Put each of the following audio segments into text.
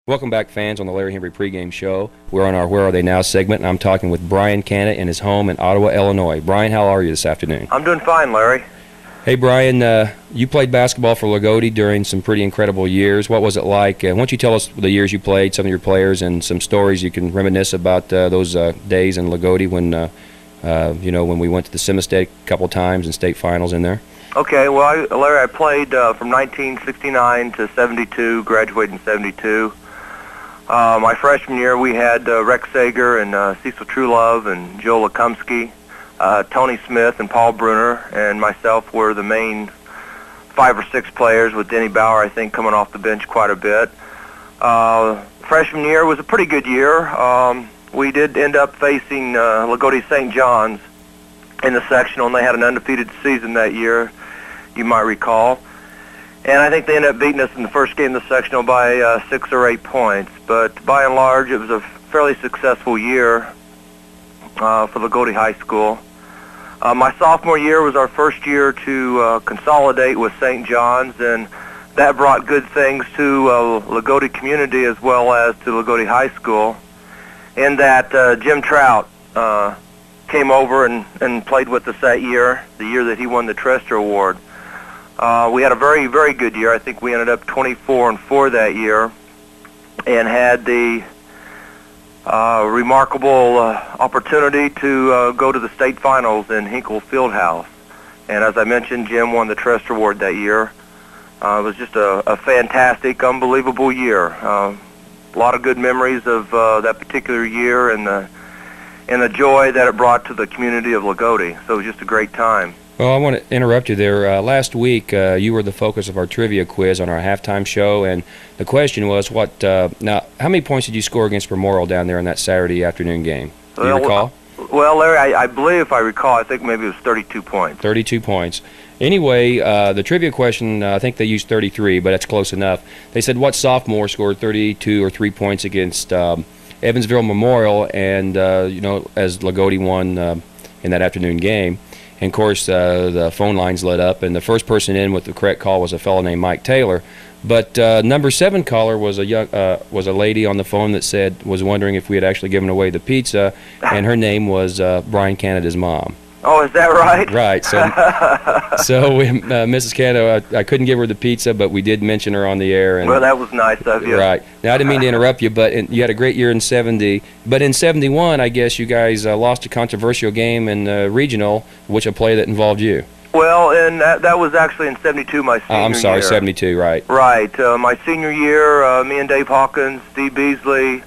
Welcome back, fans, on the Larry Hembree pregame show. We're on our Where Are They Now segment, and I'm talking with Brian Canada in his home in Ottawa, Illinois. Brian, how are you this afternoon? I'm doing fine, Larry. Hey, Brian, you played basketball for Loogootee during some pretty incredible years. What was it like? Why don't you tell us the years you played, some of your players, and some stories you can reminisce about those days in Loogootee when, when we went to the Semi-State a couple times and state finals in there? Okay, well, Larry, I played from 1969 to 72, graduated in 72. My freshman year, we had Rex Sager and Cecil Truelove and Joe Lekumsky, Tony Smith and Paul Bruner, and myself were the main 5 or 6 players, with Denny Bauer, I think, coming off the bench quite a bit. Freshman year was a pretty good year. We did end up facing Loogootee St. John's in the sectional, and they had an undefeated season that year, you might recall. And I think they ended up beating us in the first game of the sectional by 6 or 8 points. But by and large, it was a fairly successful year for Loogootee High School. My sophomore year was our first year to consolidate with St. John's, and that brought good things to Loogootee community as well as to Loogootee High School, in that Jim Trout came over and played with us that year, the year that he won the Trester Award. We had a very, very good year. I think we ended up 24-4 that year, and had the remarkable opportunity to go to the state finals in Hinkle Fieldhouse. And as I mentioned, Jim won the Trester Award that year. It was just a fantastic, unbelievable year. A lot of good memories of that particular year, and the joy that it brought to the community of Loogootee. So it was just a great time. Well, I want to interrupt you there. Last week, you were the focus of our trivia quiz on our halftime show, and the question was, now, how many points did you score against Memorial down there in that Saturday afternoon game? Do you recall? Well, Larry, I believe if I recall, I think maybe it was 32 points. 32 points. Anyway, the trivia question, I think they used 33, but that's close enough. They said, what sophomore scored 32 or 3 points against Evansville Memorial, and, as Loogootee won in that afternoon game? And, of course, the phone lines lit up, and the first person in with the correct call was a fellow named Mike Taylor. But number 7 caller was a lady on the phone that was wondering if we had actually given away the pizza, and her name was Brian Canada's mom. Oh, is that right? Right. So, Mrs. Canada, I couldn't give her the pizza, but we did mention her on the air. And, well, that was nice of you. Right. Now, I didn't mean to interrupt you, but you had a great year in 70. But in 71, I guess you guys lost a controversial game in regional, which a play that involved you. Well, and that was actually in 72, my senior year. I'm sorry, 72, right. Right. My senior year, me and Dave Hawkins, Steve Beasley,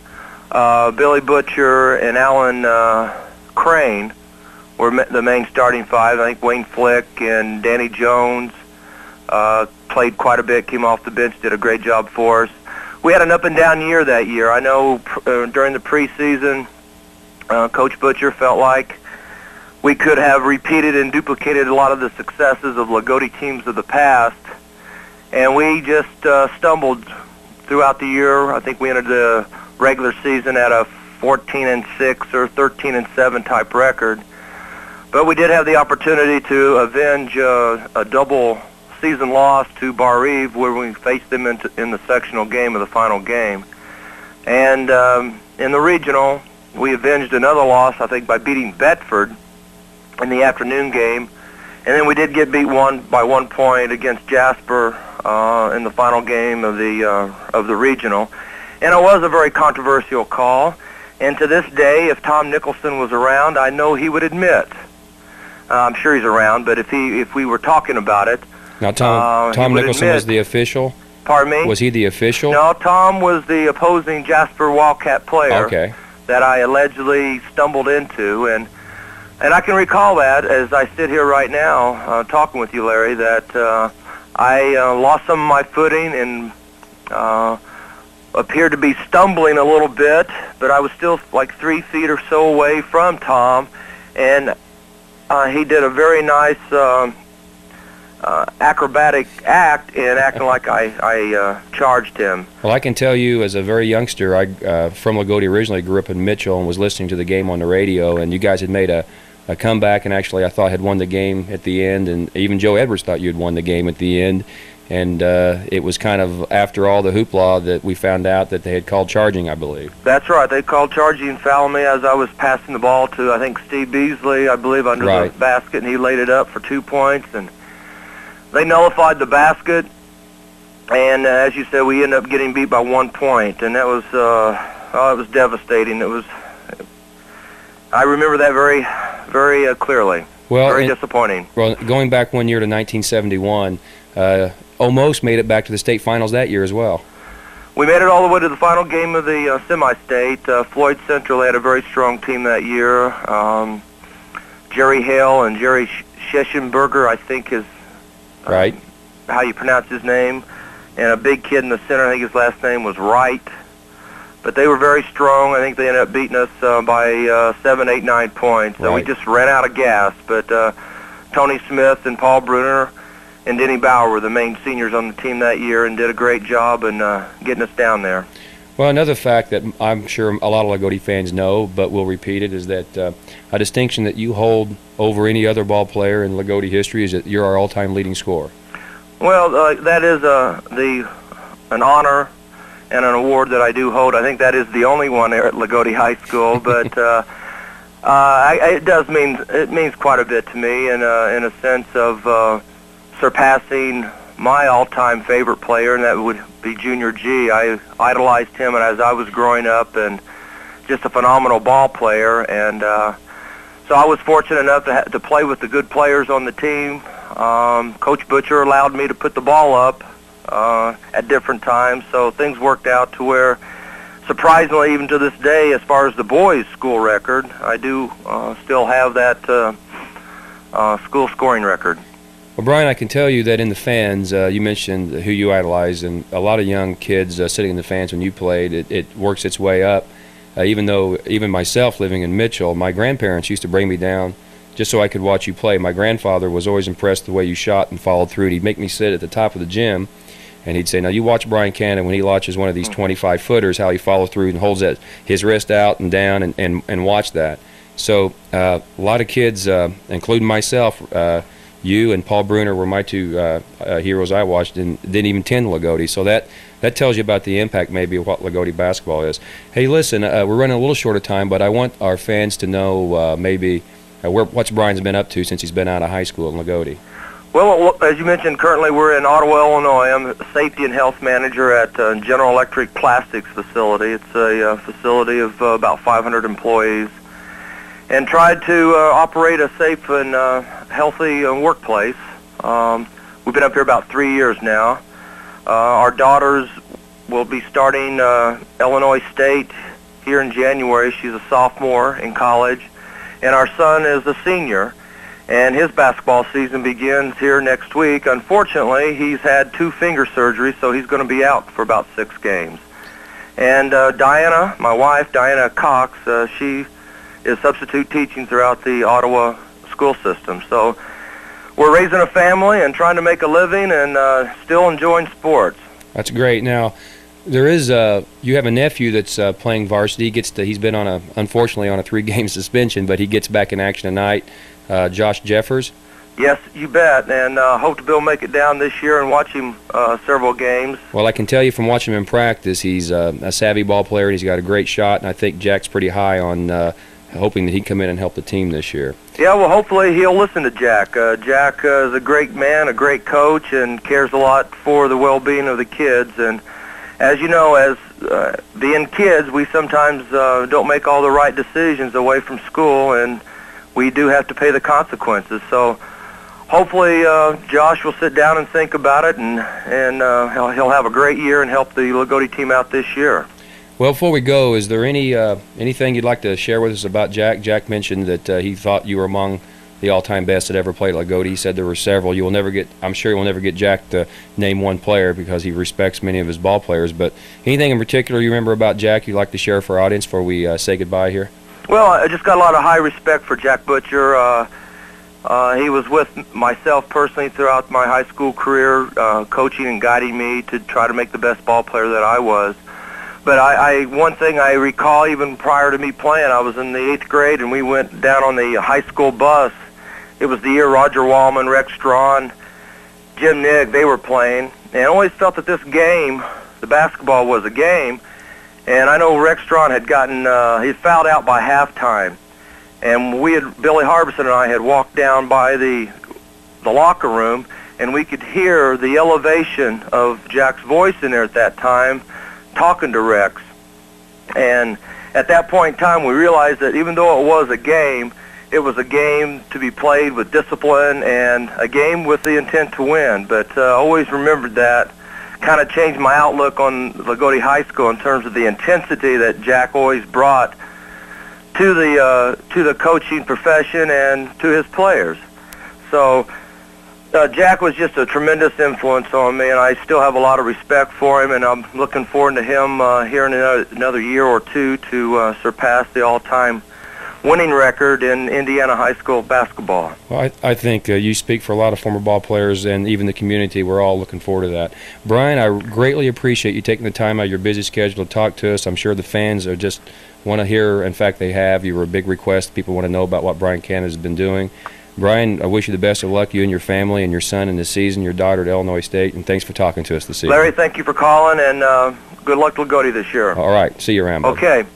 Billy Butcher, and Alan Crane were the main starting 5. I think Wayne Flick and Danny Jones played quite a bit, came off the bench, did a great job for us. We had an up-and-down year that year. I know during the preseason, Coach Butcher felt like we could have repeated and duplicated a lot of the successes of Loogootee teams of the past, and we just stumbled throughout the year. I think we entered the regular season at a 14-6 or 13-7 type record. But we did have the opportunity to avenge a double season loss to Bar Eve, where we faced them in the sectional game of the final game. And in the regional, we avenged another loss, I think, by beating Bedford in the afternoon game. And then we did get beat by 1 point against Jasper in the final game of the regional. And it was a very controversial call. And to this day, if Tom Nicholson was around, I know he would admit. I'm sure he's around, but if we were talking about it... Now, Tom Nicholson was the official? Pardon me? Was he the official? No, Tom was the opposing Jasper Wildcat player that I allegedly stumbled into, and I can recall that as I sit here right now talking with you, Larry, that I lost some of my footing and appeared to be stumbling a little bit, but I was still like 3 feet or so away from Tom, and he did a very nice acrobatic act in acting like I charged him. Well, I can tell you, as a very youngster, I from Loogootee originally, grew up in Mitchell and was listening to the game on the radio, and you guys had made a comeback, and actually I thought had won the game at the end, and even Joe Edwards thought you had won the game at the end. And it was kind of after all the hoopla that we found out that they had called charging, I believe. That's right. They called charging and fouling me as I was passing the ball to, I think, Steve Beasley, I believe, under the basket, and he laid it up for 2 points. And they nullified the basket. And as you said, we ended up getting beat by 1 point. And that was, it was devastating. I remember that very, very clearly. Well, very disappointing. Well, going back 1 year to 1971, almost made it back to the state finals that year as well. We made it all the way to the final game of the semi-state. Floyd Central had a very strong team that year. Jerry Hale and Jerry Scheschenberger, I think is right. How you pronounce his name. And a big kid in the center, I think his last name was Wright. But they were very strong. I think they ended up beating us by 7, 8, 9 points. So we just ran out of gas. But Tony Smith and Paul Bruner and Denny Bauer were the main seniors on the team that year and did a great job in getting us down there. Well, another fact that I'm sure a lot of Loogootee fans know, but we'll repeat it, is that a distinction that you hold over any other ball player in Loogootee history is that you're our all-time leading scorer. Well, that is an honor and an award that I do hold. I think that is the only one there at Loogootee High School, but it means quite a bit to me in a sense of surpassing my all-time favorite player, and that would be Junior G. I idolized him as I was growing up, and just a phenomenal ball player. And so I was fortunate enough to play with the good players on the team. Coach Butcher allowed me to put the ball up at different times, so things worked out to where, surprisingly, even to this day, as far as the boys' school record, I do still have that school scoring record. Well, Brian, I can tell you that in the fans, you mentioned who you idolized, and a lot of young kids sitting in the fans when you played, it works its way up. Even myself living in Mitchell, my grandparents used to bring me down just so I could watch you play. My grandfather was always impressed the way you shot and followed through. And he'd make me sit at the top of the gym, and he'd say, now you watch Brian Cannon when he launches one of these 25-footers, how he follows through and holds his wrist out and down and watch that. So a lot of kids, including myself, you and Paul Bruner were my two heroes I watched, and didn't even attend Loogootee. So that tells you about the impact maybe of what Loogootee basketball is. Hey, listen, we're running a little short of time, but I want our fans to know maybe what's Brian's been up to since he's been out of high school in Loogootee. Well, as you mentioned, currently we're in Ottawa, Illinois. I'm a safety and health manager at General Electric Plastics facility. It's a facility of about 500 employees, and tried to operate a safe and healthy workplace. We've been up here about 3 years now. Our daughters will be starting Illinois State here in January. She's a sophomore in college, and our son is a senior, and his basketball season begins here next week. Unfortunately, he's had 2 finger surgeries, so he's going to be out for about 6 games. And Diana, my wife, Diana Cox, she is substitute teaching throughout the Ottawa school system. So we're raising a family and trying to make a living and still enjoying sports. That's great. Now, there is you have a nephew that's playing varsity. He's been unfortunately on a 3-game suspension, but he gets back in action tonight. Josh Jeffers. Yes, you bet, and hope to be able to make it down this year and watch him several games. Well, I can tell you from watching him in practice, he's a savvy ball player, and he's got a great shot, and I think Jack's pretty high on hoping that he'd come in and help the team this year. Yeah, well, hopefully he'll listen to Jack. Jack is a great man, a great coach, and cares a lot for the well-being of the kids. And as you know, as being kids, we sometimes don't make all the right decisions away from school, and we do have to pay the consequences. So hopefully Josh will sit down and think about it, and he'll have a great year and help the Loogootee team out this year. Well, before we go, is there anything you'd like to share with us about Jack? Jack mentioned that he thought you were among the all-time best that ever played at Loogootee. He said there were several. I'm sure you will never get Jack to name one player because he respects many of his ball players. But anything in particular you remember about Jack you'd like to share for our audience before we say goodbye here? Well, I just got a lot of high respect for Jack Butcher. He was with myself personally throughout my high school career, coaching and guiding me to try to make the best ball player that I was. But one thing I recall, even prior to me playing, I was in the 8th grade, and we went down on the high school bus. It was the year Roger Wallman, Rex Strawn, Jim Nigg, they were playing. and always felt that this game, the basketball, was a game. And I know Rex Strawn had gotten, he fouled out by halftime. And Billy Harbison and I had walked down by the locker room, and we could hear the elevation of Jack's voice in there at that time, talking to Rex. And at that point in time, we realized that even though it was a game, it was a game to be played with discipline and a game with the intent to win. But I always remembered that. Kind of changed my outlook on Loogootee High School in terms of the intensity that Jack always brought to the coaching profession and to his players. So Jack was just a tremendous influence on me, and I still have a lot of respect for him, and I'm looking forward to him here in another year or two to surpass the all-time winning record in Indiana high school basketball. Well, I think you speak for a lot of former ball players and even the community. We're all looking forward to that. Brian, I greatly appreciate you taking the time out of your busy schedule to talk to us. I'm sure the fans are just want to hear. In fact, they have. You were a big request. People want to know about what Brian Cannon has been doing. Brian, I wish you the best of luck, you and your family and your son in this season, your daughter at Illinois State, and thanks for talking to us this evening. Larry, thank you for calling, and good luck to Loogootee this year. All right. See you around, buddy. Okay.